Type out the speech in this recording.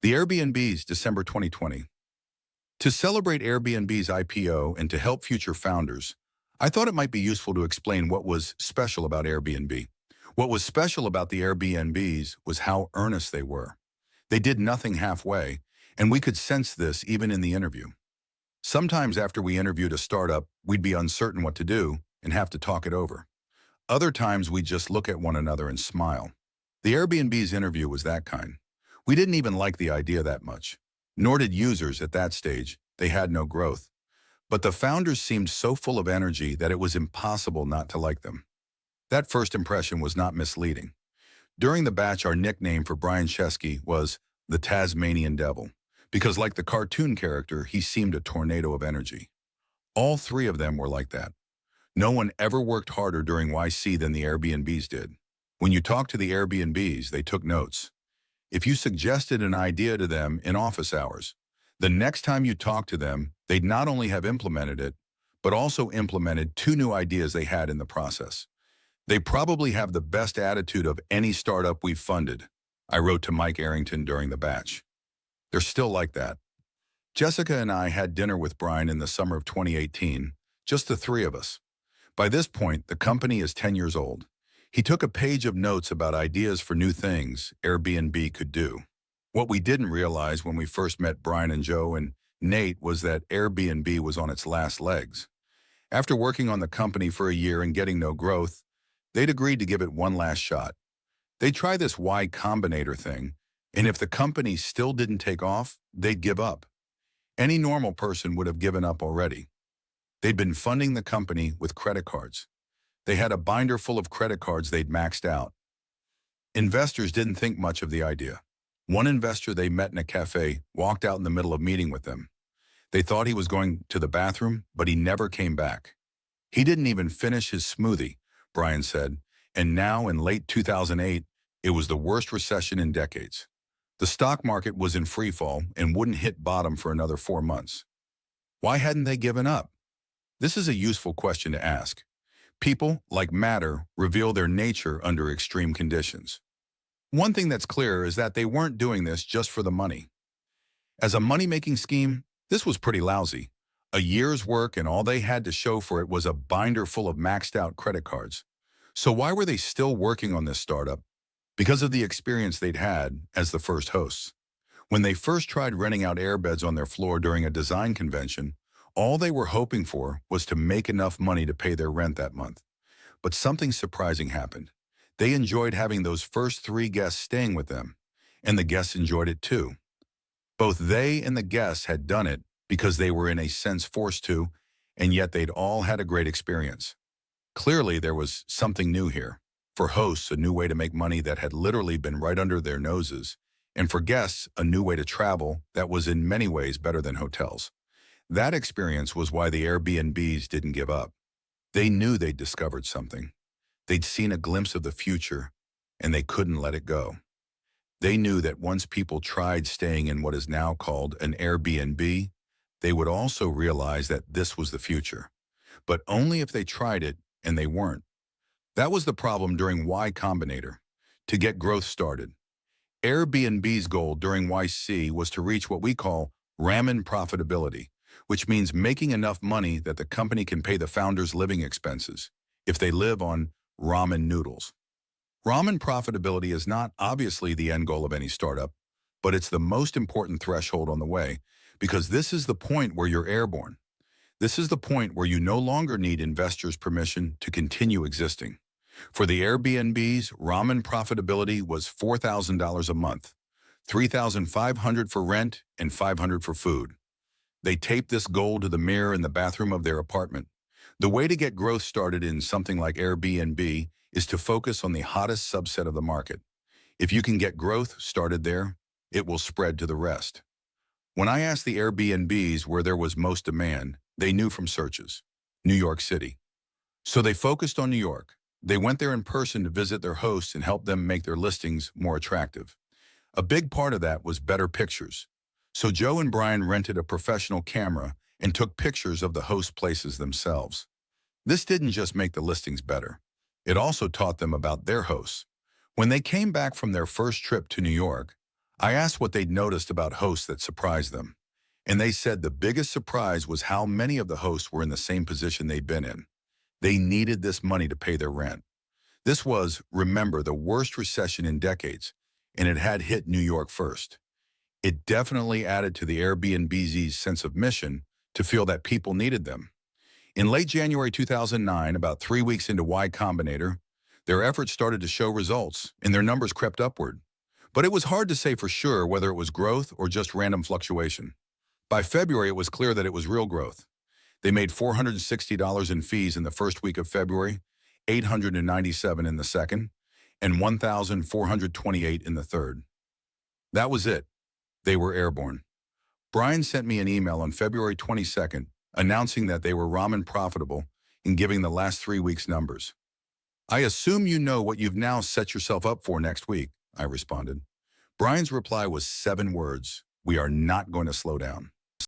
The Airbnbs, December 2020. To celebrate Airbnb's IPO and to help future founders, I thought it might be useful to explain what was special about Airbnb. What was special about the Airbnbs was how earnest they were. They did nothing halfway, and we could sense this even in the interview. Sometimes after we interviewed a startup, we'd be uncertain what to do and have to talk it over. Other times we'd just look at one another and smile. The Airbnb's interview was that kind. We didn't even like the idea that much, nor did users at that stage. They had no growth. But the founders seemed so full of energy that it was impossible not to like them. That first impression was not misleading. During the batch, our nickname for Brian Chesky was the Tasmanian Devil, because like the cartoon character, he seemed a tornado of energy. All three of them were like that. No one ever worked harder during YC than the Airbnbs did. When you talked to the Airbnbs, they took notes. If you suggested an idea to them in office hours, the next time you talked to them, they'd not only have implemented it, but also implemented two new ideas they had in the process. They probably have the best attitude of any startup we've funded, I wrote to Mike Arrington during the batch. They're still like that. Jessica and I had dinner with Brian in the summer of 2018, just the three of us. By this point, the company is 10 years old. He took a page of notes about ideas for new things Airbnb could do. What we didn't realize when we first met Brian and Joe and Nate was that Airbnb was on its last legs. After working on the company for a year and getting no growth, they'd agreed to give it one last shot. They'd try this Y Combinator thing, and if the company still didn't take off, they'd give up. Any normal person would have given up already. They'd been funding the company with credit cards. They had a binder full of credit cards they'd maxed out. Investors didn't think much of the idea. One investor they met in a cafe walked out in the middle of meeting with them. They thought he was going to the bathroom, but he never came back. He didn't even finish his smoothie, Brian said, and now in late 2008, it was the worst recession in decades. The stock market was in free fall and wouldn't hit bottom for another 4 months. Why hadn't they given up? This is a useful question to ask. People, like matter, reveal their nature under extreme conditions. One thing that's clear is that they weren't doing this just for the money. As a money-making scheme, this was pretty lousy. A year's work and all they had to show for it was a binder full of maxed-out credit cards. So why were they still working on this startup? Because of the experience they'd had as the first hosts. When they first tried renting out airbeds on their floor during a design convention, all they were hoping for was to make enough money to pay their rent that month. But something surprising happened. They enjoyed having those first 3 guests staying with them, and the guests enjoyed it too. Both they and the guests had done it because they were in a sense forced to, and yet they'd all had a great experience. Clearly, there was something new here. For hosts, a new way to make money that had literally been right under their noses, and for guests, a new way to travel that was in many ways better than hotels. That experience was why the Airbnbs didn't give up. They knew they'd discovered something. They'd seen a glimpse of the future, and they couldn't let it go. They knew that once people tried staying in what is now called an Airbnb, they would also realize that this was the future. But only if they tried it, and they weren't. That was the problem during Y Combinator, to get growth started. Airbnb's goal during YC was to reach what we call ramen profitability, which means making enough money that the company can pay the founders' living expenses if they live on ramen noodles. Ramen profitability is not obviously the end goal of any startup, but it's the most important threshold on the way because this is the point where you're airborne. This is the point where you no longer need investors' permission to continue existing. For the Airbnbs, ramen profitability was $4,000 a month, $3,500 for rent, and $500 for food. They taped this goal to the mirror in the bathroom of their apartment. The way to get growth started in something like Airbnb is to focus on the hottest subset of the market. If you can get growth started there, it will spread to the rest. When I asked the Airbnbs where there was most demand, they knew from searches, New York City. So they focused on New York. They went there in person to visit their hosts and help them make their listings more attractive. A big part of that was better pictures. So Joe and Brian rented a professional camera and took pictures of the host places themselves. This didn't just make the listings better. It also taught them about their hosts. When they came back from their first trip to New York, I asked what they'd noticed about hosts that surprised them, and they said the biggest surprise was how many of the hosts were in the same position they'd been in. They needed this money to pay their rent. This was, remember, the worst recession in decades, and it had hit New York first. It definitely added to the Airbnb's sense of mission to feel that people needed them. In late January 2009, about 3 weeks into Y Combinator, their efforts started to show results, and their numbers crept upward. But it was hard to say for sure whether it was growth or just random fluctuation. By February, it was clear that it was real growth. They made $460 in fees in the first week of February, $897 in the second, and $1,428 in the third. That was it. They were airborne. Brian sent me an email on February 22nd announcing that they were ramen profitable and giving the last 3 weeks' numbers. I assume you know what you've now set yourself up for next week, I responded. Brian's reply was 7 words: we are not going to slow down.